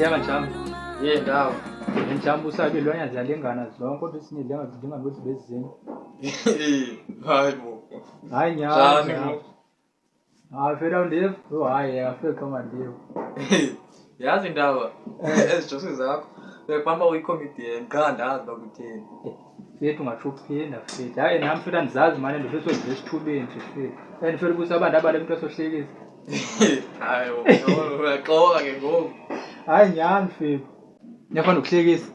Thema njalo. Ndawo. Njalo usabe ilwanya ziyalingana zonke kodwa sinidlenga zidingana ukuthi bezizinye. Hayi bo. Hayi nyalo. Phela ndivu. Hayi afike kama ndivu. Yazi indaba ezijosi zakho. Bekwamba uyicomedian kandazi bakuthini. Fethu ungathuphinda fethu. Hayi nami fethu andizazi manje ndifisa ukudla esithubeni nje fethu. And fethu kusa abantu abale umuntu osohlekisa. Hayi uyaxoka ke ngoku. Hayi nyalo fethu. Niyafana ukuhlekisa.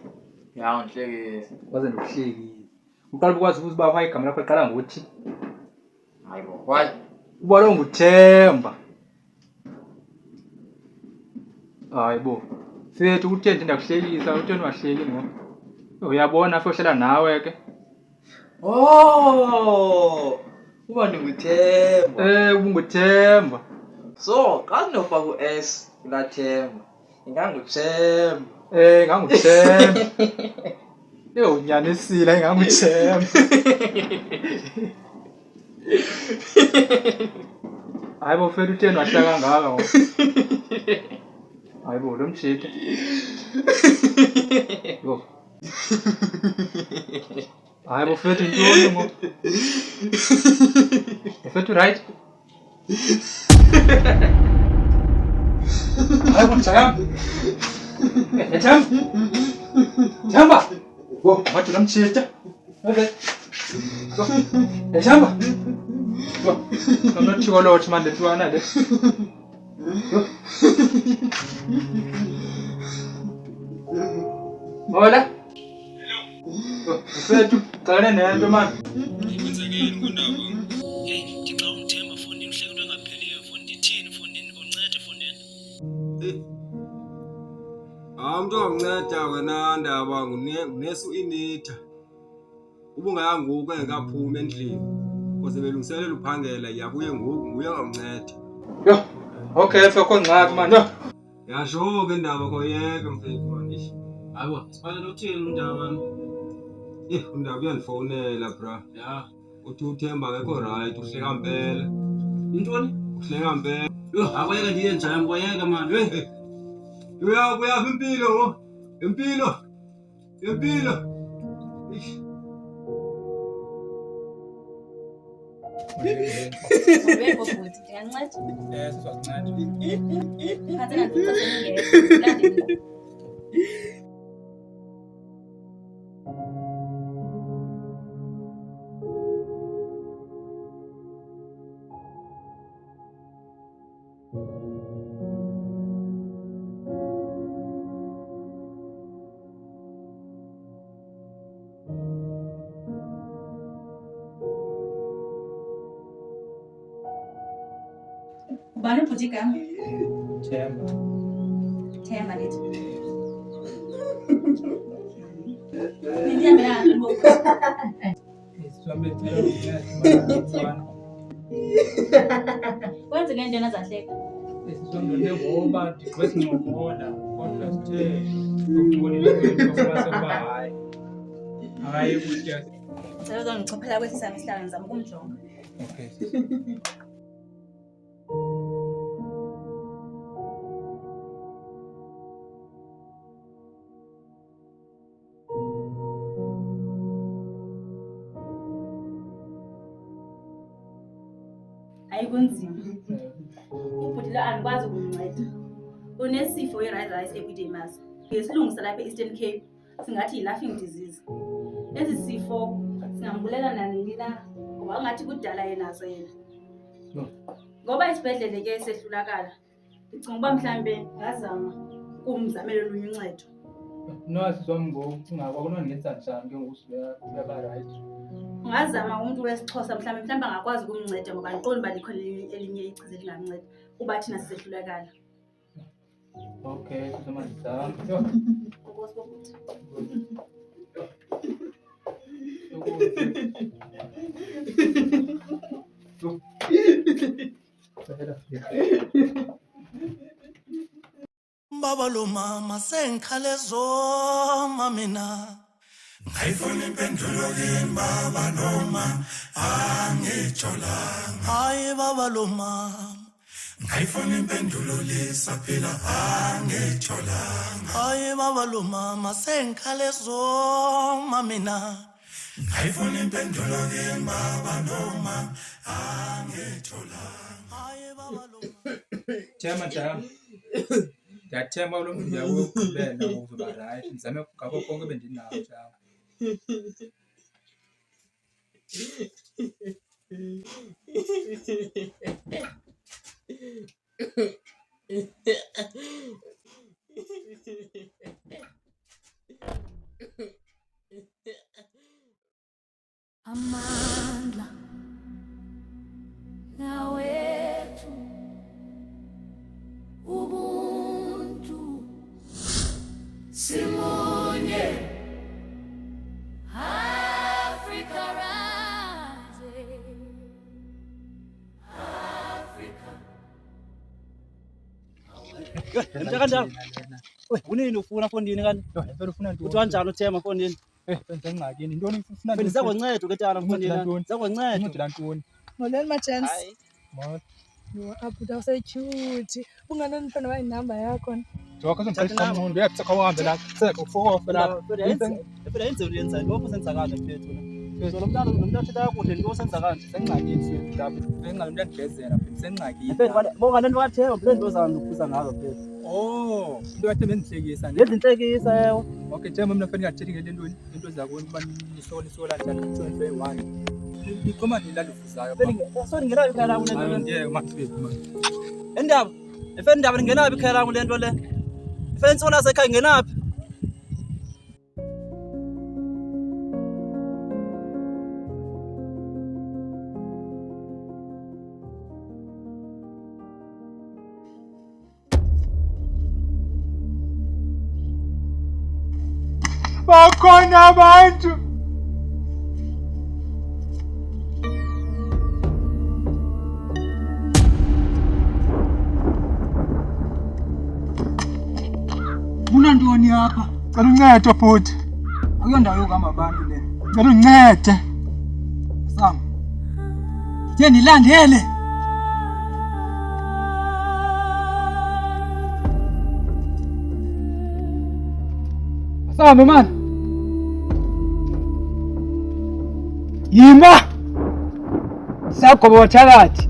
Ya ngihlekisa. Waze nokuhlekisa. Uqala ukwazi ukuthi bawa igama lakho liqala ngokuthi. Hayi bo. Why? Ubalo nguThemba. Hayi bo. Fethu uthende ndakuhlekisa uthende wahleki ngoba. Uyabona fohlela nawe ke. Oh! Uba ndinguThemba. UbunguThemba. So, kanofaka ku-S kulaThemba. InganguThemba. NganguThemba. Unyanisile inganguThemba. Hayi bo fethu uthende wahlaka kangaka ngoba. Hayi bo lo mshithe. Yo. Hayi bo fethu intoni ngoba. Fethu right? Hayi bo Themba. Themba. Wo, wathi lo mshithe. Okay. So. Themba. Wo. Nonothiko lothi manje ntwana le. Yo. Hola. Hello. Fethu, qala nento man. Kwenzekeni kundaba? Hey, ngixa umthemba fondini uhleka into engapheliyo fondini. Ithini fondini ngoncede fondini? Umuntu onginceda wena ndaba ngunesu initha. Ubungaya ngoku engekaphumi endlini. Koze belungiselela uphangela yabuye ngoku nguye onginceda. Yo. Okay, fekho ngxaki man. Yo. Yasho ke ndaba koyeke mfethu manje. Hayibo, sifanele uthini undaba? Undaba uyandifonela bra. Ya. Uthi uThemba akekho right, uhleka mpela. Intoni? Uhleka mpela. Yo, akwayeka ndiye njani kwayeka man. Uya impilo. Impilo. Impilo. Ubeko futhi ndiyanceda. Sizokunceda. Phatha ngicela ngeke. Landini. Ubani futhi igama? Themba. Themba lithi. Nindiyambela ngoku. Sihambe Themba. Kwenzeke into enazahleka. Sisondole ngoba ndigqwe sincokola kodwa sithe ukuncolile kwethu ufase kuba hayi. Hayi ukuthi Ngicela uzongichophela kwesi sami isihlalo ngizama ukumjonga. okay. Ayikunzima. Ubhuti lo andikwazi ukumnceda. Unesifo i-rice epidemas. Ngesilungu lapha e-Eastern Cape singathi yi-laughing disease. Esi sifo singambulela nanini na ngoba ngathi kudala yenaso yena. Ngoba isibhedlele ke sehlulakala. Ndicinga uba mhlambe ngazama ukumzamela olunye uncedo. No sizomngoku ungakwazi ngenza njani ke ngoku ba right. Ngazama umuntu wesixhosa mhlambe angakwazi ukumnceda ngoba ndiqondi uba likho elinye ichiza elingamnceda kuba thina sisehlulakala. Okay, sizomazama. Ngokosi bokuthi. Baba lo mama sengikhale zoma mina ngayifuna impendulo kini baba noma angitsholanga hayi baba lo mama ngayifuna impendulo lesaphila angitholanga. Hayi baba lo mama sengikhale zoma mina, ngayifuna impendulo ke baba noma angitholanga. Hayi baba lo Themba njalo. Ndiyathemba lo muntu uyakuqhubela uzoba right. Ngizame ngakho konke bendinawo njalo. Amandla nawethu ubuntu simunye Africa rising Africa. Kanjani? We, unini ufuna fondini kanti? Phela ufuna ntoni? Uthi kanjani uThema fondini? Benza ngxakini. Ntoni ufuna Phela sakwencedo ke tana fondini. ntoni? Sakwencedo. Uncedela ntoni? Molweni ma-gents. Hayi. Mama. Yo, abhuti awuse-cute. Unganani mfana wayi inamba yakho? Joka uzongixelela umuntu uyaphi uhambe la. Seka ufofe la. Phela yenze uyenza lokho senzakala mfethu na. So lo mntana uthetha kakuhle nto senzakala. Sengxakini swethu lapha. Engxakini umuntu andibhezela phela sengxakini. Phela bonga lento kaThema phela into zami ukuphuza ngazo phela. Oh, into yathi bendihlekisa nje. Lezinhlekisa yebo. Okay, Themba mina fanele ngathethi ngale ntoni into zakho uba nisola njani ku-21. Iqoma nilalifuzayo. Phela so ngingenayo ikhaya lami lento le. Ngeke makusiphi manje. Endaba. Efena indaba ningenayo ikhaya lami lento le. Efena insona sekhaya ngenaphi? Bakhona abantu. Unantoni apha? Cela uncedo futhi. Akuyondawo yokuhamba abantu le. Cela uncede. Sam. Ke ndilandele. Sambe man. Yima. Sagoba wathakathi.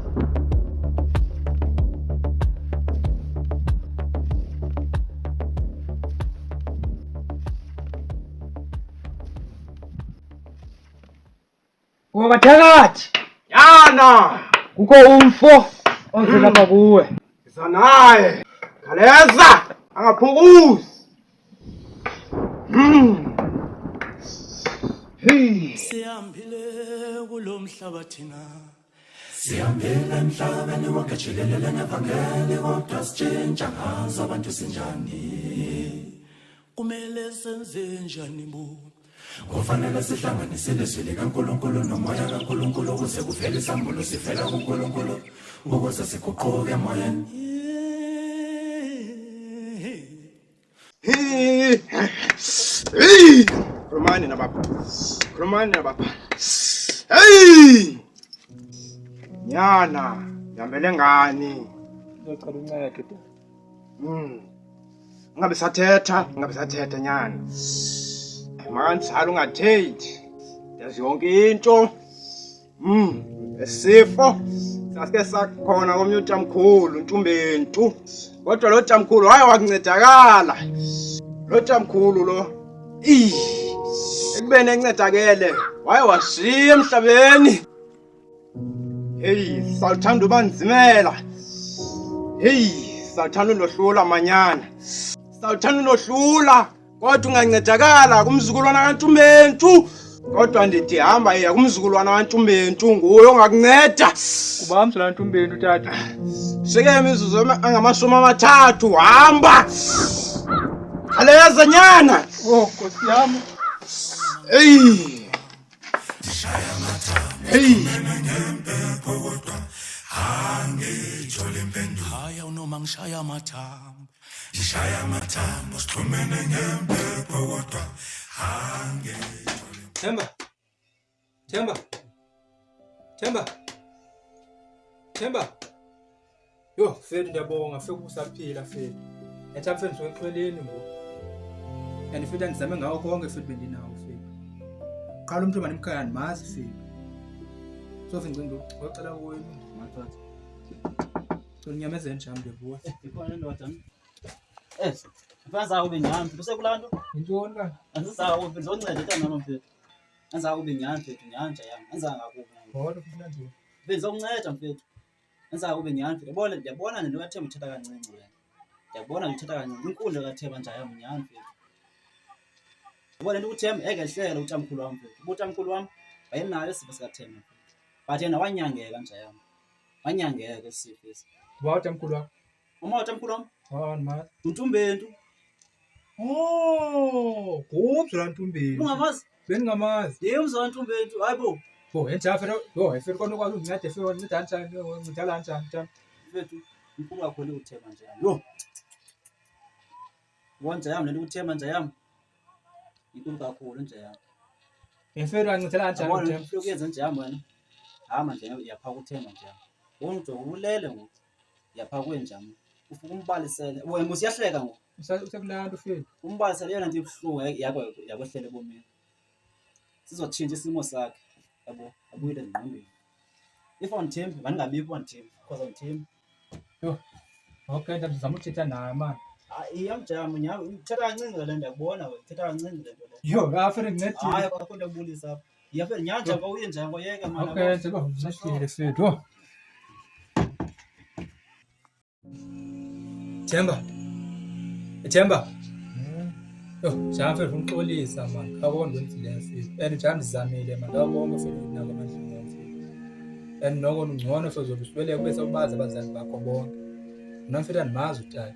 Wathakathi. Yana, Kukho umfo ozelapha kuwe. sanaye. Khaleza, angaphukuzi. Sihambile kulomhlaba thina. Sihambile emhlabeni wonke jikelele ngevangeli kodwa sitshintsha ngazo abantu sinjani. Kumele senze njani bo? Kufanele sihlanganise ilizwi likaNkulunkulu nomoya kaNkulunkulu ukuze kuvele isambulo sivela kuNkulunkulu ukuze siguquke emoyeni. Khulumani nabapha. Hey! Yana, yambele ngani? Ngicela uncedo. Ngabe sathetha nyana. Mangisala ungathethi. Yazi yonke into. Esifo sasike sakhona komnye uTamkhulu uNtumbentu. Kodwa lo Tamkhulu hayi wakuncedakala. Lo Tamkhulu lo ekubene encedakele waye washiya emhlabeni. Hey, sawuthanda ubanzimela. Hey, sawuthanda unohlula manyana. Sawuthanda unohlula kodwa ungancedakala kumzukulwana kaNtumbentu. Kodwa ndithi hamba iya kumzukulwana kaNtumbentu nguye ongakunceda. Kubamsela kaNtumbentu tata. Sike imizuzu angamashumi amathathu hamba. Khaleza nyana. Oh, Nkosi yami. Hey. Hey. Angithola impendulo. Haya unoma ngishaya amathambo. Ngishaya amathambo sixhumene ngempepho kodwa Themba. Themba. Themba. Themba. Yo, mfethu ndiyabonga fika usaphila mfethu. Ethi mfethu ngizoxweleni ngoku. And mfethu andizame ngawo konke mfethu bendinawo mfethu. Qala umuntu manje emkhaya andimazi mfethu. So mfethu ngicela kuwe mathatha. Unyamezeni njani ngebuwa? Ikhona ndoda. Mfanza ube nyami, bese kulanto? Intoni ka? Angisawo mfethu zonceda ntana mfethu. Anza ube nyami mfethu, nyanja yami. Anza ngakubo. Kodwa kufuna nje. Mfethu zonceda mfethu. Anza ube nyami mfethu. Ndiyabona nento kaThemba uthetha kancinci wena. Ndiyabona uthetha kancinci. Inkundla kaThemba nje yami nyami mfethu. Yabona into uThemba ekehlela utamkhulu wami mfethu. Utamkhulu wami wayenayo isifo sikaThemba. But yena wanyangeka nje yami. Wanyangeka isifo esi. Utamkhulu wakho? Uma utamkhulu wami? Mazi. Untumbentu. Oh, kuphi la Ntumbeni? Ungamazi? Bengingamazi. Yebo mzala Ntumbentu, hayibo. Bo, enja fero, yo, efero kona ukwazi ungincede efero unceda kanjani, ngidala kanjani mntana? Mfethu, inkulu kakhulu uThemba nje yami. Yo. Wonke yami lento uThemba nje yami. Inkulu kakhulu nje yami. Efero ancedela kanjani Wona uThemba? ufike uyenze nje yami wena. Hama nje yapha kuThemba nje yami. Wonke ulele ngoku. Yapha kwenjami. Ufuna umbalisele. Wena usiyahleka ngoku. Usekulanda ufile. Umbalisele yona nje ibhlungu yakwehlele bomini. Sizotshintsha isimo sakhe. Yabo, abuyile ngqondweni. If on Themba, baningabikho on Themba, because on Themba. Yo. Okay, ndizama uthetha naye man. Iyamjama nyawo, uthetha kancinci le ndiyakubona wena, uthetha kancinci le nto le. Yo, afere ngincedile. Hayi akho nto ebulisa apha. Yafela nyanja ngoba uyenza ngoyeke manje. Okay, njengoba uncedile fethu. Themba. Yo, jafe ngixolisa man. Akubona wenzile mfethu. And njani ndizamile man. Akubona fethu nako manje mfethu. And noko ungcono fethu uzobuswele bese ubazi abazali bakho bonke. Mina mfethu andimazi utata.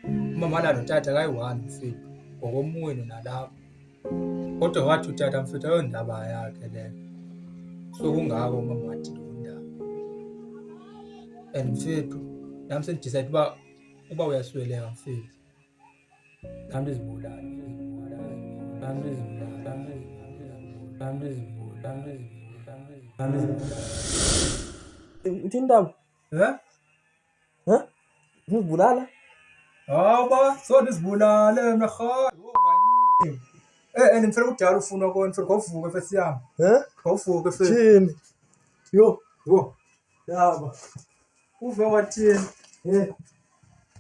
Umama la notata kayi-1 mfethu. Ngokomunye nalapho. Kodwa wathi utata mfethu ayondaba yakhe leyo. So kungako umama wathi ndaba. And mfethu, nami sengidecide uba uyasweleka mfethu. Nami izibulala. Uthini ndaba? Ngizibulala? Hawa, so ndizibulale mina kha. And mfethu kudala ufuna kona mfethu ngovuke mfethu yami. Ngovuke mfethu. Thini? Yo. Yaba. Uve wathini?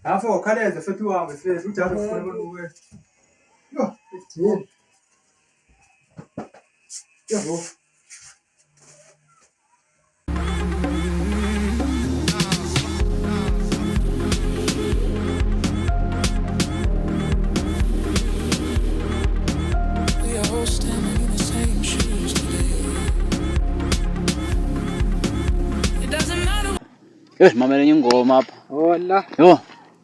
Afa ukhaleze mfethu wami mfethu kudala ufuna kona uwe. Yo, thini? Yabo. Mamela ingoma apha. Hola. Yo.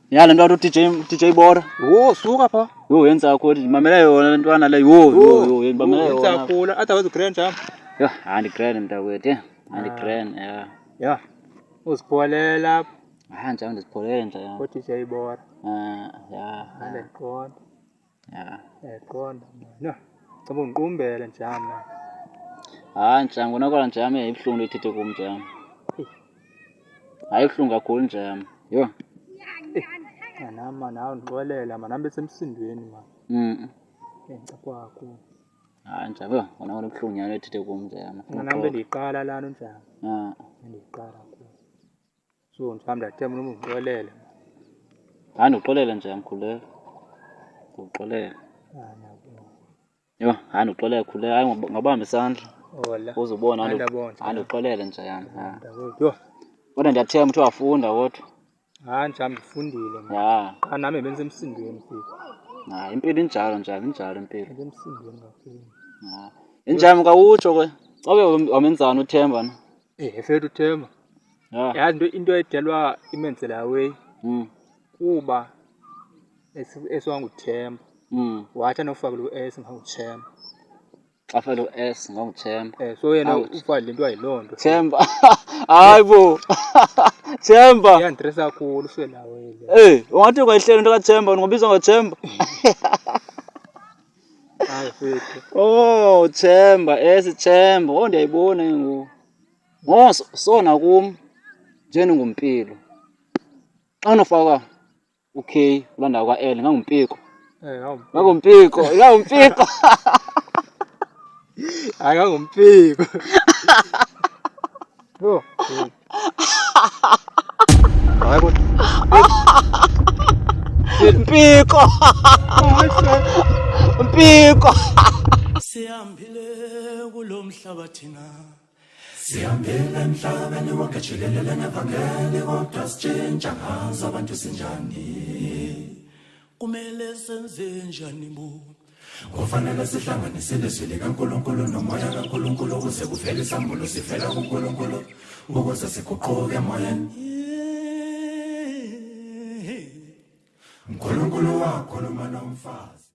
Yala nto DJ Bora. Wo, suka pha. Yo yenza akho mamela yona lentwana le. Yo mamela yona. Yenza khula, otherwise grand jam. Yo, andi grand mntakwethu. Andi grand, yeah. Yeah. Uzipholela. Njalo ndizipholele nje. Ko DJ Bora. Yeah. Aleqonda. Yeah. Eqonda. No. Ngoba ungiqumbele njami. Njangu nakho njami ibhlungu ithethe kum njami. Hayi ibhlungu kakhulu njami. Yo. Nama nawe ndixolela man, nami besemsindweni man. Ngicela kwakho. Njalo wona ibhlungu nyalo ithethe kum njami. Nami ndiyiqala lana njani. Ndiyiqala kulo. So njami ndathemba noma ungixolele. Ndixolele nje mkhuleko. Ndixolele. Yo, ndixolele khuleka, hayi ngabamba isandla. Hola. Uzobona ndixolele nje yami. Yo. Kodwa ndiyathemba ukuthi wafunda kodwa. Njami ndifundile man. Ya. Nami bengisemsindweni mfethu. Impilo injalo injalo impilo. Ngemsindweni kakhulu. Injami kawutsho ke. Cabe wamenzana uThemba na? Mfethu uThemba. Yazi into edelwa imenzela way. Kuba esiwanguThemba. Wathi anofaka lo S ngawuThemba. Afela u S ngawuThemba. So yena ufaka lento ayilonto. Themba. Hayibo. Themba. Yandresa kakhulu ufela wena. Ungathi kwayihlela into kaThemba ngobizwa ngoThemba. Hayi mfethu. Themba, Themba. Ndiyayibona ngoku. Sona kum njeni ngumpilo. Xa unofaka u-K kulaa ndawo kwa-L ingangumpiko. Ingangumpiko. Hayi, ingangumpiko. Yho. Hayi kodwa. Mpiko. Mpiko. Sihambile kulomhlaba thina. Sihambile emhlabeni wonke jikelele ngevangeli kodwa sitshintsha ngazo abantu sinjani. Kumele senze njani bo? Kufanele sihlanganise ilizwi likaNkulunkulu nomoya kaNkulunkulu ukuze kuvele isambulo sivela kuNkulunkulu ukuze siguquke emoyeni. uNkulunkulu wakhuluma nomfazi.